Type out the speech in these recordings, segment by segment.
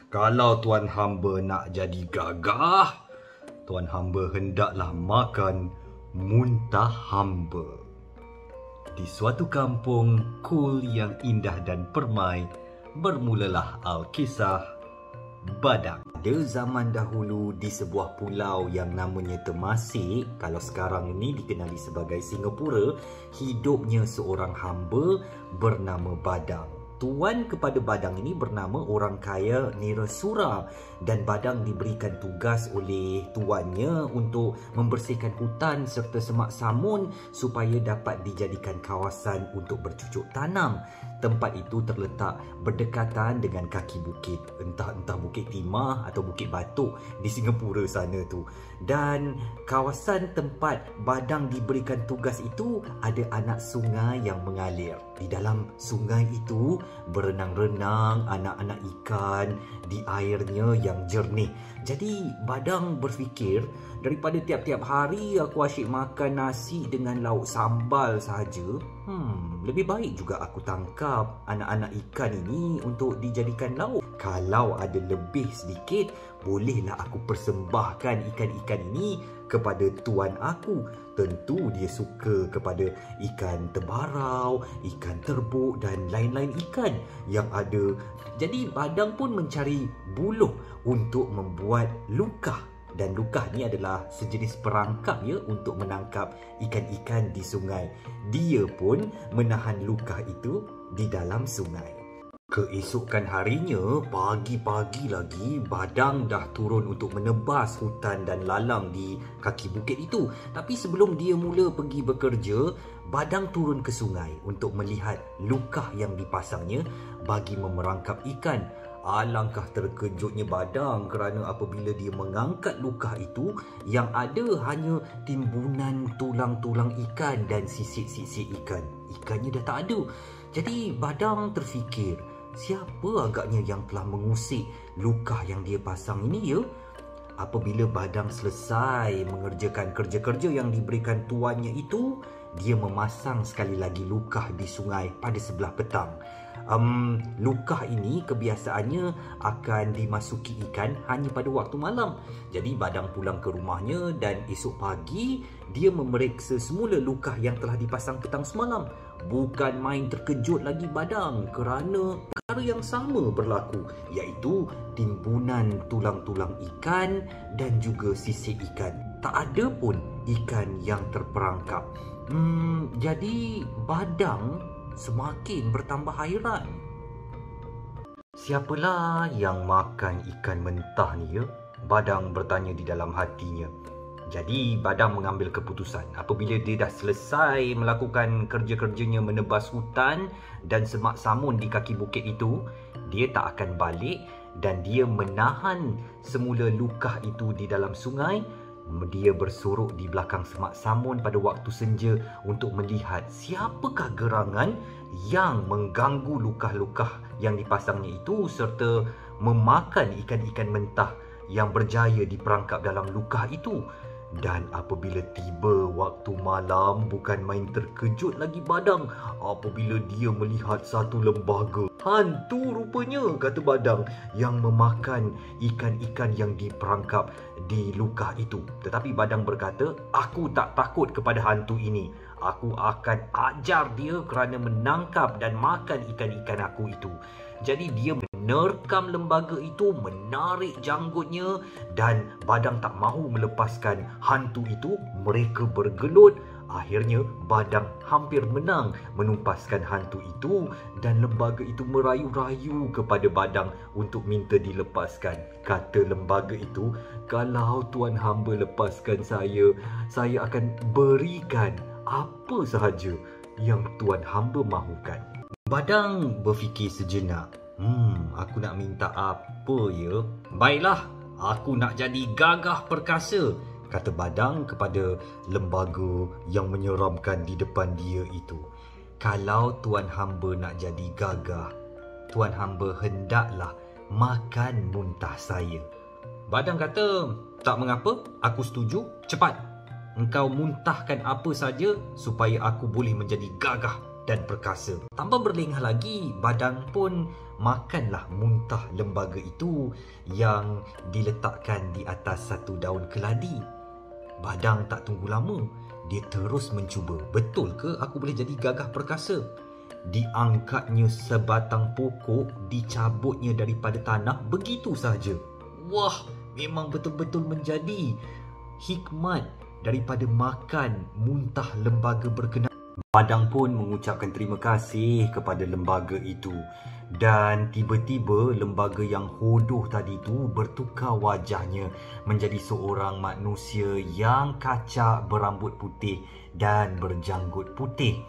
Kalau tuan hamba nak jadi gagah, tuan hamba hendaklah makan muntah hamba. Di suatu kampung cool yang indah dan permai, bermulalah Alkisah Badang. Pada zaman dahulu di sebuah pulau yang namanya Temasek, kalau sekarang ini dikenali sebagai Singapura, hidupnya seorang hamba bernama Badang. Tuan kepada Badang ini bernama orang kaya Nirasura, dan Badang diberikan tugas oleh tuannya untuk membersihkan hutan serta semak samun supaya dapat dijadikan kawasan untuk bercucuk tanam. Tempat itu terletak berdekatan dengan kaki bukit, entah Bukit Timah atau Bukit Batok di Singapura sana tu. Dan kawasan tempat Badang diberikan tugas itu ada anak sungai yang mengalir. Di dalam sungai itu berenang-renang anak-anak ikan di airnya yang jernih. Jadi Badang berfikir, daripada tiap-tiap hari aku asyik makan nasi dengan lauk sambal sahaja, lebih baik juga aku tangkap anak-anak ikan ini untuk dijadikan lauk. Kalau ada lebih sedikit, bolehlah aku persembahkan ikan-ikan ini kepada tuan aku. Tentu dia suka kepada ikan tebarau, ikan terbuk dan lain-lain ikan yang ada. Jadi Badang pun mencari buluh untuk membuat lukah. Dan lukah ni adalah sejenis perangkap ya untuk menangkap ikan-ikan di sungai. Dia pun menahan lukah itu di dalam sungai. Keesokan harinya, pagi-pagi lagi, Badang dah turun untuk menebas hutan dan lalang di kaki bukit itu. Tapi sebelum dia mula pergi bekerja, Badang turun ke sungai untuk melihat lukah yang dipasangnya bagi memerangkap ikan. Alangkah terkejutnya Badang kerana apabila dia mengangkat lukah itu, yang ada hanya timbunan tulang-tulang ikan dan sisik-sisik ikan. Ikannya dah tak ada. Jadi Badang terfikir, siapa agaknya yang telah mengusik lukah yang dia pasang ini ya? Apabila Badang selesai mengerjakan kerja-kerja yang diberikan tuannya itu, dia memasang sekali lagi lukah di sungai pada sebelah petang. Lukah ini kebiasaannya akan dimasuki ikan hanya pada waktu malam. Jadi Badang pulang ke rumahnya dan esok pagi dia memeriksa semula lukah yang telah dipasang petang semalam. Bukan main terkejut lagi Badang kerana perkara yang sama berlaku, iaitu timbunan tulang-tulang ikan dan juga sisik ikan. Tak ada pun ikan yang terperangkap. Jadi Badang semakin bertambah hairan. Siapalah yang makan ikan mentah ni ya? Badang bertanya di dalam hatinya. Jadi Badang mengambil keputusan. Apabila dia dah selesai melakukan kerja-kerjanya menebas hutan dan semak samun di kaki bukit itu, dia tak akan balik dan dia menahan semula lukah itu di dalam sungai. Dia bersorok di belakang semak samun pada waktu senja untuk melihat siapakah gerangan yang mengganggu lukah-lukah yang dipasangnya itu serta memakan ikan-ikan mentah yang berjaya diperangkap dalam lukah itu. Dan apabila tiba waktu malam, bukan main terkejut lagi Badang apabila dia melihat satu lembaga. Hantu rupanya, kata Badang, yang memakan ikan-ikan yang diperangkap di lukah itu. Tetapi Badang berkata, aku tak takut kepada hantu ini. Aku akan ajar dia kerana menangkap dan makan ikan-ikan aku itu. Jadi dia menerkam lembaga itu, menarik janggutnya, dan Badang tak mahu melepaskan hantu itu. Mereka bergelut. Akhirnya Badang hampir menang menumpaskan hantu itu, dan lembaga itu merayu-rayu kepada Badang untuk minta dilepaskan. Kata lembaga itu, kalau tuan hamba lepaskan saya akan berikan apa sahaja yang tuan hamba mahukan. Badang berfikir sejenak. Aku nak minta apa ya? Baiklah, aku nak jadi gagah perkasa, kata Badang kepada lembaga yang menyeramkan di depan dia itu. Kalau tuan hamba nak jadi gagah, tuan hamba hendaklah makan muntah saya. Badang kata, tak mengapa, aku setuju. Cepat, engkau muntahkan apa saja supaya aku boleh menjadi gagah. dan perkasa. Tambah berlengah lagi, Badang pun makanlah muntah lembaga itu yang diletakkan di atas satu daun keladi. Badang tak tunggu lama, dia terus mencuba. Betul ke aku boleh jadi gagah perkasa? Diangkatnya sebatang pokok, dicabutnya daripada tanah begitu sahaja. Wah, memang betul-betul menjadi hikmat daripada makan muntah lembaga berkenaan. Badang pun mengucapkan terima kasih kepada lembaga itu. Dan tiba-tiba lembaga yang hodoh tadi tu bertukar wajahnya menjadi seorang manusia yang kacak, berambut putih dan berjanggut putih.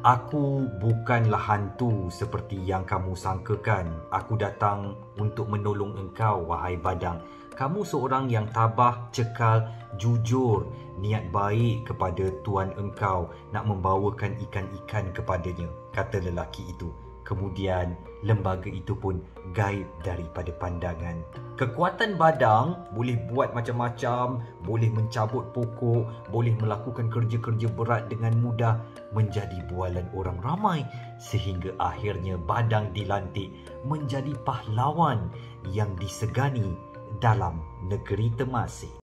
Aku bukanlah hantu seperti yang kamu sangkakan. Aku datang untuk menolong engkau, wahai Badang. Kamu seorang yang tabah, cekal, jujur, niat baik kepada tuan engkau, nak membawakan ikan-ikan kepadanya, kata lelaki itu. Kemudian lembaga itu pun gaib daripada pandangan. Kekuatan Badang boleh buat macam-macam, boleh mencabut pokok, boleh melakukan kerja-kerja berat dengan mudah, menjadi bualan orang ramai, sehingga akhirnya Badang dilantik menjadi pahlawan yang disegani dalam negeri Temasek.